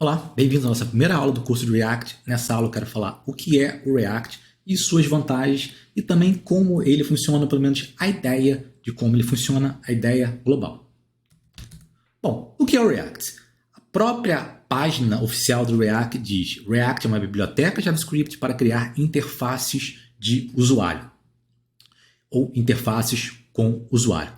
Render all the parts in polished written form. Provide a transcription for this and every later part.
Olá, bem-vindo à nossa primeira aula do curso de React. Nessa aula eu quero falar o que é o React e suas vantagens e também como ele funciona, pelo menos a ideia de como ele funciona, a ideia global. Bom, o que é o React? A própria página oficial do React diz: React é uma biblioteca JavaScript para criar interfaces de usuário ou interfaces com usuário.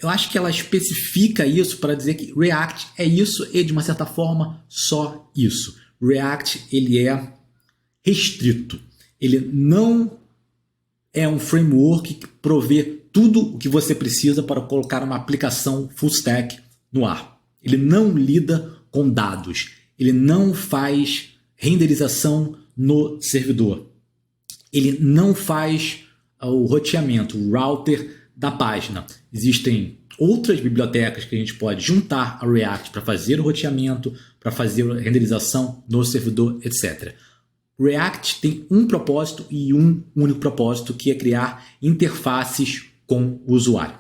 Eu acho que ela especifica isso para dizer que React é isso e, de uma certa forma, só isso. React ele é restrito. Ele não é um framework que provê tudo o que você precisa para colocar uma aplicação full stack no ar. Ele não lida com dados. Ele não faz renderização no servidor. Ele não faz o roteamento, o router da página. Existem outras bibliotecas que a gente pode juntar ao React para fazer o roteamento, para fazer a renderização no servidor, etc. React tem um propósito e um único propósito, que é criar interfaces com o usuário.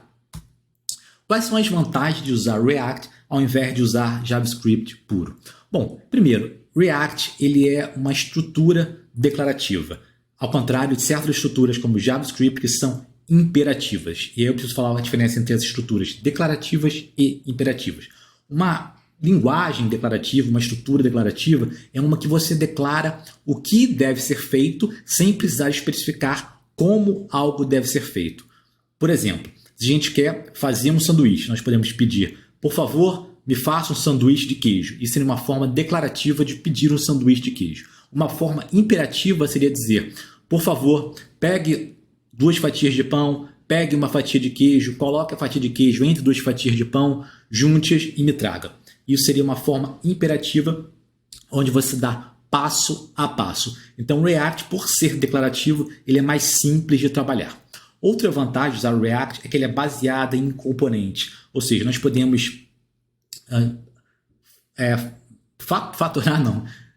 Quais são as vantagens de usar React ao invés de usar JavaScript puro? Bom, primeiro, React ele é uma estrutura declarativa, ao contrário de certas estruturas como JavaScript que são imperativas. E aí eu preciso falar a diferença entre as estruturas declarativas e imperativas. Uma linguagem declarativa, uma estrutura declarativa, é uma que você declara o que deve ser feito sem precisar especificar como algo deve ser feito. Por exemplo, se a gente quer fazer um sanduíche, nós podemos pedir: por favor, me faça um sanduíche de queijo. Isso seria uma forma declarativa de pedir um sanduíche de queijo. Uma forma imperativa seria dizer: por favor, pegue 2 fatias de pão, pegue uma fatia de queijo, coloque a fatia de queijo entre 2 fatias de pão, junte-as e me traga. Isso seria uma forma imperativa, onde você dá passo a passo. Então, o React, por ser declarativo, ele é mais simples de trabalhar. Outra vantagem de usar o React é que ele é baseado em componentes. Ou seja, nós podemos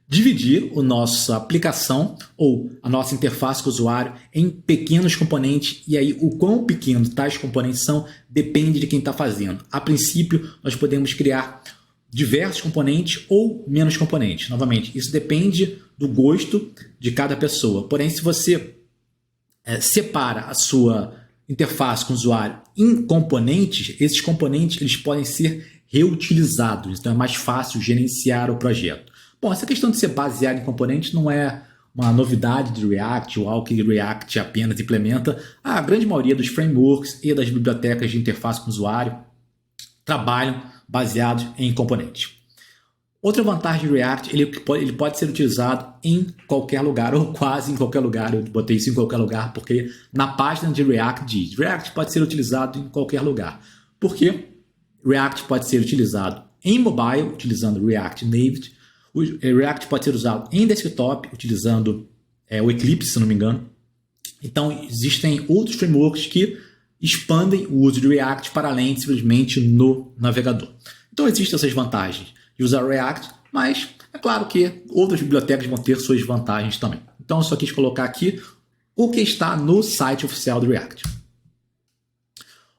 dividir a nossa aplicação ou a nossa interface com o usuário em pequenos componentes, e aí o quão pequeno tais componentes são depende de quem está fazendo. A princípio, nós podemos criar diversos componentes ou menos componentes. Novamente, isso depende do gosto de cada pessoa. Porém, se você separa a sua interface com o usuário em componentes, esses componentes eles podem ser reutilizados. Então é mais fácil gerenciar o projeto. Bom, essa questão de ser baseado em componentes não é uma novidade de React ou algo que React apenas implementa. A grande maioria dos frameworks e das bibliotecas de interface com o usuário trabalham baseados em componentes. Outra vantagem de React, ele pode ser utilizado em qualquer lugar, ou quase em qualquer lugar. Eu botei isso em qualquer lugar porque na página de React diz: React pode ser utilizado em qualquer lugar. Por quê? React pode ser utilizado em mobile, utilizando React Native. O React pode ser usado em desktop, utilizando o Eclipse, se não me engano. Então, existem outros frameworks que expandem o uso de React para além de simplesmente no navegador. Então, existem essas vantagens de usar React, mas é claro que outras bibliotecas vão ter suas vantagens também. Então, eu só quis colocar aqui o que está no site oficial do React.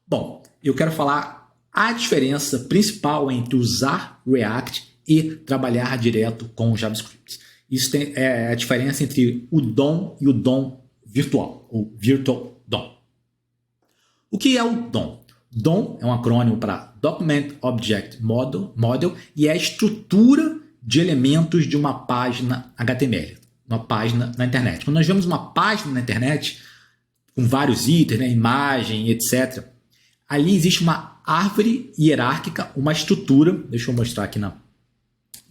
Bom, eu quero falar a diferença principal entre usar React e trabalhar direto com JavaScript. Isso é a diferença entre o DOM e o DOM virtual, ou Virtual DOM. O que é o DOM? DOM é um acrônimo para Document Object Model e é a estrutura de elementos de uma página HTML, uma página na internet. Quando nós vemos uma página na internet com vários itens, imagem, etc., ali existe uma árvore hierárquica, uma estrutura. Deixa eu mostrar aqui no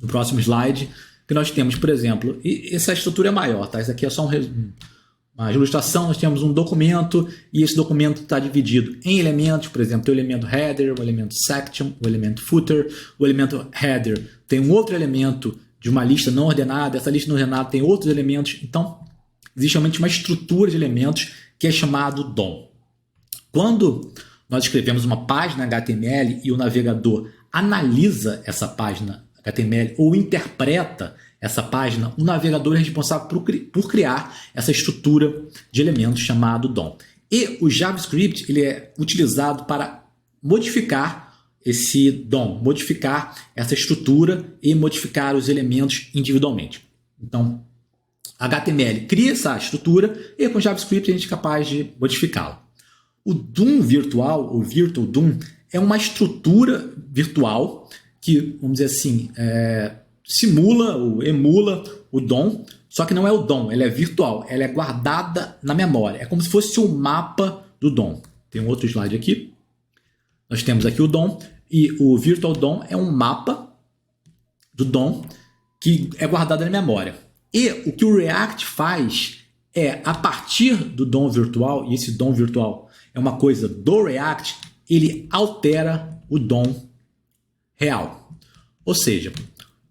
próximo slide, que nós temos, por exemplo, e essa estrutura é maior, tá? Isso aqui é só uma ilustração. Nós temos um documento e esse documento está dividido em elementos. Por exemplo, tem o elemento header, o elemento section, o elemento footer. O elemento header tem um outro elemento de uma lista não ordenada, essa lista não ordenada tem outros elementos. Então, existe realmente uma estrutura de elementos que é chamado DOM. Quando nós escrevemos uma página HTML e o navegador analisa essa página HTML ou interpreta essa página, o navegador é responsável por criar essa estrutura de elementos chamado DOM. E o JavaScript ele é utilizado para modificar esse DOM, modificar essa estrutura e modificar os elementos individualmente. Então, HTML cria essa estrutura e com JavaScript a gente é capaz de modificá-la. O DOM virtual, o Virtual DOM, é uma estrutura virtual que, vamos dizer assim, simula ou emula o DOM, só que não é o DOM, ela é virtual, ela é guardada na memória. É como se fosse um mapa do DOM. Tem um outro slide aqui. Nós temos aqui o DOM e o Virtual DOM é um mapa do DOM que é guardado na memória. E o que o React faz é, a partir do DOM virtual, e esse DOM virtual é uma coisa do React, ele altera o DOM real. Ou seja,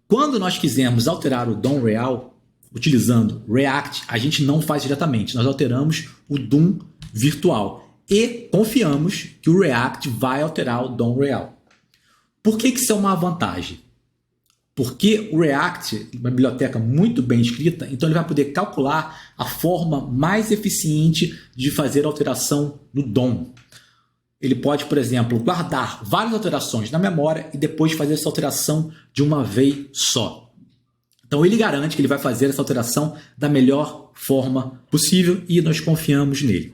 quando nós quisermos alterar o DOM real, utilizando React, a gente não faz diretamente, nós alteramos o DOM virtual e confiamos que o React vai alterar o DOM real. Por que isso é uma vantagem? Porque o React é uma biblioteca muito bem escrita, então ele vai poder calcular a forma mais eficiente de fazer alteração no DOM. Ele pode, por exemplo, guardar várias alterações na memória e depois fazer essa alteração de uma vez só. Então ele garante que ele vai fazer essa alteração da melhor forma possível e nós confiamos nele.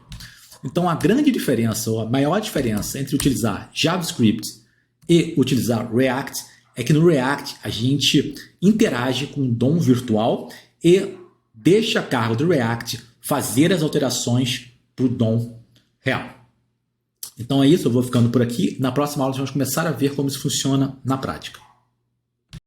Então a grande diferença, ou a maior diferença entre utilizar JavaScript e utilizar React é que no React a gente interage com o DOM virtual e deixa a cargo do React fazer as alterações para o DOM real. Então é isso, eu vou ficando por aqui. Na próxima aula nós vamos começar a ver como isso funciona na prática.